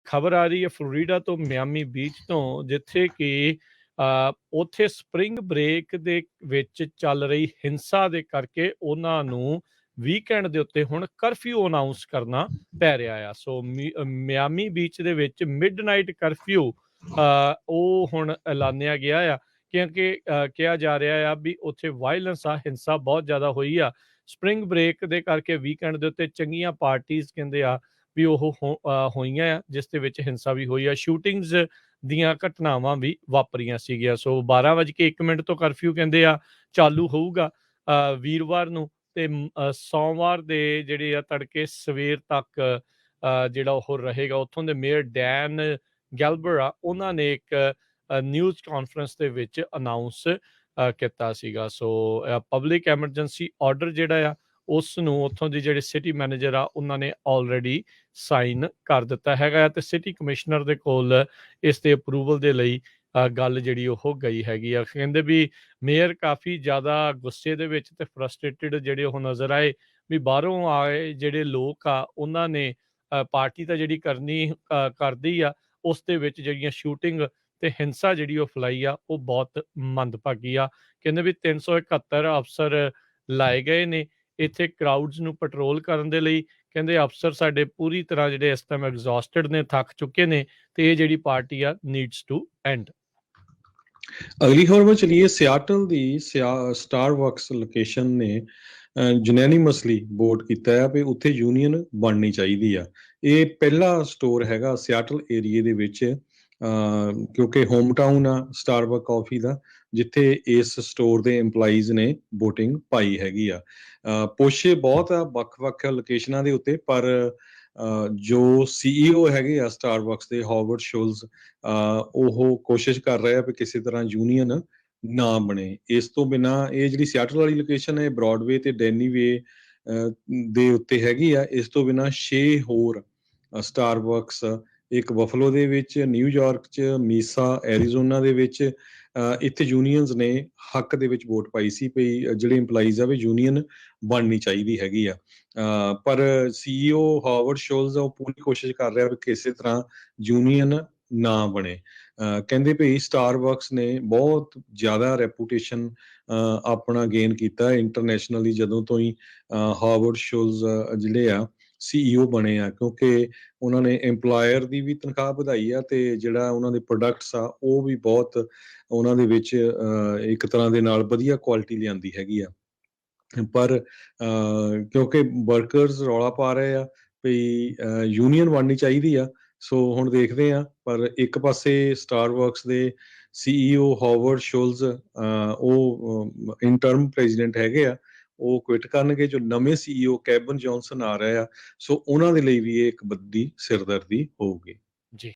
ਖਬਰ ਆ ਰਹੀ ਹੈ ਫਲੋਰੀਡਾ ਤੋਂ, ਮਿਆਮੀ ਬੀਚ ਤੋਂ, ਜਿੱਥੇ ਕਿ ਉੱਥੇ ਸਪਰਿੰਗ ਬ੍ਰੇਕ ਦੇ ਵਿੱਚ ਚੱਲ ਰਹੀ ਹਿੰਸਾ ਦੇ ਕਰਕੇ ਉਹਨਾਂ ਨੂੰ ਵੀਕਐਂਡ ਦੇ ਉੱਤੇ ਹੁਣ ਕਰਫਿਊ ਅਨਾਊਂਸ ਕਰਨਾ ਪੈ ਰਿਹਾ ਆ। ਸੋ ਮਿਆਮੀ ਬੀਚ ਦੇ ਵਿੱਚ ਮਿਡਨਾਈਟ ਕਰਫਿਊ ਉਹ ਹੁਣ ਐਲਾਨਿਆ ਗਿਆ ਆ, ਕਿਉਂਕਿ ਕਿਹਾ ਜਾ ਰਿਹਾ ਆ ਵੀ ਉੱਥੇ ਵਾਇਲੈਂਸ ਆ, ਹਿੰਸਾ ਬਹੁਤ ਜ਼ਿਆਦਾ ਹੋਈ ਆ ਸਪਰਿੰਗ ਬ੍ਰੇਕ ਦੇ ਕਰਕੇ। ਵੀਕਐਂਡ ਦੇ ਉੱਤੇ ਚੰਗੀਆਂ ਪਾਰਟੀਆਂ ਕਹਿੰਦੇ ਆ ਵੀ ਉਹ ਹੋਈਆਂ ਆ, ਜਿਸ ਦੇ ਵਿੱਚ ਹਿੰਸਾ ਵੀ ਹੋਈ ਆ, ਸ਼ੂਟਿੰਗਸ ਦੀਆਂ ਘਟਨਾਵਾਂ ਵੀ ਵਾਪਰੀਆਂ ਸੀਗੀਆਂ। ਸੋ 12:01 ਤੋਂ ਕਰਫਿਊ ਕਹਿੰਦੇ ਆ ਚਾਲੂ ਹੋਊਗਾ ਵੀਰਵਾਰ ਨੂੰ, ਤੇ ਸੋਮਵਾਰ ਦੇ ਜਿਹੜੇ ਆ ਤੜਕੇ ਸਵੇਰ ਤੱਕ ਜਿਹੜਾ ਉਹ ਰਹੇਗਾ। ਉੱਥੋਂ ਦੇ ਮੇਅਰ ਡੈਨ ਗੈਲਬਰ ਆ, ਉਹਨਾਂ ਨੇ ਇੱਕ ਨਿਊਜ਼ ਕਾਨਫਰੰਸ ਦੇ ਵਿੱਚ ਅਨਾਊਂਸ ਕੀਤਾ ਸੀਗਾ। ਸੋ ਪਬਲਿਕ ਐਮਰਜੈਂਸੀ ਆਰਡਰ ਜਿਹੜਾ ਆ ਉਸ ਨੂੰ ਉੱਥੋਂ ਦੀ ਜਿਹੜੇ ਸਿਟੀ ਮੈਨੇਜਰ ਆ ਉਹਨਾਂ ਨੇ ਆਲਰੇਡੀ ਸਾਈਨ ਕਰ ਦਿੱਤਾ ਹੈਗਾ ਆ, ਤੇ ਸਿਟੀ ਕਮਿਸ਼ਨਰ ਦੇ ਕੋਲ ਇਸ ਦੇ ਅਪਰੂਵਲ ਦੇ ਲਈ ਗੱਲ ਜਿਹੜੀ ਉਹ ਗਈ ਹੈਗੀ ਆ। ਕਹਿੰਦੇ ਵੀ ਮੇਅਰ ਕਾਫੀ ਜ਼ਿਆਦਾ ਗੁੱਸੇ ਦੇ ਵਿੱਚ ਤੇ ਫਰਸਟ੍ਰੇਟਡ ਜਿਹੜੇ ਉਹ ਨਜ਼ਰ ਆਏ ਵੀ ਬਾਹਰੋਂ ਆਏ ਜਿਹੜੇ ਲੋਕ ਆ ਉਹਨਾਂ ਨੇ ਪਾਰਟੀ ਤਾਂ ਜਿਹੜੀ ਕਰਦੀ ਆ, ਉਸ ਦੇ ਵਿੱਚ ਜਿਹੜੀਆਂ ਸ਼ੂਟਿੰਗ ਤੇ ਹਿੰਸਾ ਜਿਹੜੀ ਉਹ ਫੈਲਾਈ ਆ ਉਹ ਬਹੁਤ ਮੰਦਭਾਗੀ ਆ। ਕਹਿੰਦੇ ਵੀ 371 ਅਫਸਰ ਲਾਏ ਗਏ ਨੇ ਇੱਥੇ ਕਰਾਊਡਸ ਨੂੰ ਪੈਟਰੋਲ ਕਰਨ ਦੇ ਲਈ। ਕਹਿੰਦੇ ਅਫਸਰ ਸਾਡੇ ਪੂਰੀ ਤਰ੍ਹਾਂ ਜਿਹੜੇ ਇਸ ਟਾਈਮ ਐਗਜ਼ੌਸਟਡ ਨੇ, ਥੱਕ ਚੁੱਕੇ ਨੇ, ਤੇ ਇਹ ਜਿਹੜੀ ਪਾਰਟੀ ਆ ਨੀਡਸ ਟੂ ਐਂਡ। ਅਗਲੀ ਖਬਰ ਵਿੱਚ ਚਲੀਏ। ਸਿਆਟਲ ਦੀ ਸਟਾਰਬਕਸ ਲੋਕੇਸ਼ਨ ਨੇ ਯੂਨੈਨਿਮਸਲੀ ਵੋਟ ਕੀਤਾ ਹੈ ਵੀ ਉੱਥੇ ਯੂਨੀਅਨ ਬਣਨੀ ਚਾਹੀਦੀ ਆ। ਇਹ ਪਹਿਲਾ ਸਟੋਰ ਹੈਗਾ ਸਿਆਟਲ ਏਰੀਏ ਦੇ ਵਿੱਚ, ਕਿਉਂਕਿ ਹੋਮ ਟਾਊਨ ਆ ਸਟਾਰਬਕ ਕਾਫੀ ਦਾ, ਜਿੱਥੇ ਇਸ ਸਟੋਰ ਦੇ EMPLOYEES ਨੇ ਵੋਟਿੰਗ ਪਾਈ ਹੈਗੀ ਆ। ਪੁਸ਼ ਬਹੁਤ ਆ ਵੱਖ-ਵੱਖ ਲੋਕੇਸ਼ਨਾਂ ਦੇ ਉੱਤੇ, ਪਰ ਜੋ CEO ਹੈਗੇ ਆ ਸਟਾਰਬਕਸ ਦੇ ਹਾਵਰਡ ਸ਼ੁਲਜ਼, ਉਹ ਕੋਸ਼ਿਸ਼ ਕਰ ਰਹੇ ਆ ਵੀ ਕਿਸੇ ਤਰ੍ਹਾਂ ਯੂਨੀਅਨ ਨਾ ਬਣੇ। ਇਸ ਤੋਂ ਬਿਨਾਂ ਇਹ ਜਿਹੜੀ ਸਿਆਟਲ ਵਾਲੀ ਲੋਕੇਸ਼ਨ ਹੈ ਬ੍ਰੌਡਵੇ ਤੇ ਡੈਨੀਵੇ ਦੇ ਉੱਤੇ ਹੈਗੀ ਆ। ਇਸ ਤੋਂ ਬਿਨਾਂ 6 ਹੋਰ ਸਟਾਰਬਕਸ, ਇੱਕ ਬਫਲੋ ਦੇ ਵਿੱਚ, ਨਿਊਯਾਰਕ 'ਚ, ਮੀਸਾ ਐਰੀਜ਼ੋਨਾ ਦੇ ਵਿੱਚ, ਇੱਥੇ ਯੂਨੀਅਨਸ ਨੇ ਹੱਕ ਦੇ ਵਿੱਚ ਵੋਟ ਪਾਈ ਸੀ ਵੀ ਜਿਹੜੇ EMPLOYEES ਆ ਵੀ ਯੂਨੀਅਨ ਬਣਨੀ ਚਾਹੀਦੀ ਹੈਗੀ ਆ। ਪਰ CEO ਹਾਵਰਡ ਸ਼ੁਲਜ਼ ਉਹ ਪੂਰੀ ਕੋਸ਼ਿਸ਼ ਕਰ ਰਿਹਾ ਵੀ ਕਿਸੇ ਤਰ੍ਹਾਂ ਯੂਨੀਅਨ ਨਾ ਬਣੇ। ਕਹਿੰਦੇ ਵੀ ਸਟਾਰਬਕਸ ਨੇ ਬਹੁਤ ਜ਼ਿਆਦਾ ਰੈਪੂਟੇਸ਼ਨ ਆਪਣਾ ਗੇਨ ਕੀਤਾ ਇੰਟਰਨੈਸ਼ਨਲੀ ਜਦੋਂ ਤੋਂ ਹੀ ਹਾਵਰਡ ਸ਼ੁਲਜ਼ ਜਿਹੜੇ ਆ CEO ਬਣੇ ਆ, ਕਿਉਂਕਿ ਉਹਨਾਂ ਨੇ EMPLOYER ਦੀ ਵੀ ਤਨਖਾਹ ਵਧਾਈ ਆ ਤੇ ਜਿਹੜਾ ਉਹਨਾਂ ਦੇ ਪ੍ਰੋਡਕਟਸ ਆ ਉਹ ਵੀ ਬਹੁਤ ਉਹਨਾਂ ਦੇ ਵਿੱਚ ਇੱਕ ਤਰ੍ਹਾਂ ਦੇ ਨਾਲ ਵਧੀਆ ਕੁਆਲਿਟੀ ਲਿਆਂਦੀ ਹੈਗੀ ਆ। ਪਰ ਕਿਉਂਕਿ ਵਰਕਰਸ ਰੌਲਾ ਪਾ ਰਹੇ ਆ ਵੀ ਯੂਨੀਅਨ ਬਣਨੀ ਚਾਹੀਦੀ ਆ, ਸੋ ਹੁਣ ਦੇਖਦੇ ਆ। ਪਰ ਇੱਕ ਪਾਸੇ ਸਟਾਰਬਕਸ ਦੇ CEO ਹਾਵਰਡ ਸ਼ੁਲਜ਼ ਉਹ ਇੰਟਰਮ ਪ੍ਰੈਜ਼ੀਡੈਂਟ ਹੈਗੇ ਆ, ਉਹ ਕੁਇਟ ਕਰਨਗੇ। ਜੋ ਨਵੇਂ CEO ਕੈਵਿਨ ਜੌਨਸਨ ਆ ਰਹੇ ਆ, ਸੋ ਉਹਨਾਂ ਦੇ ਲਈ ਵੀ ਇਹ ਇੱਕ ਵੱਡੀ ਸਿਰਦਰਦੀ ਹੋਊਗੀ।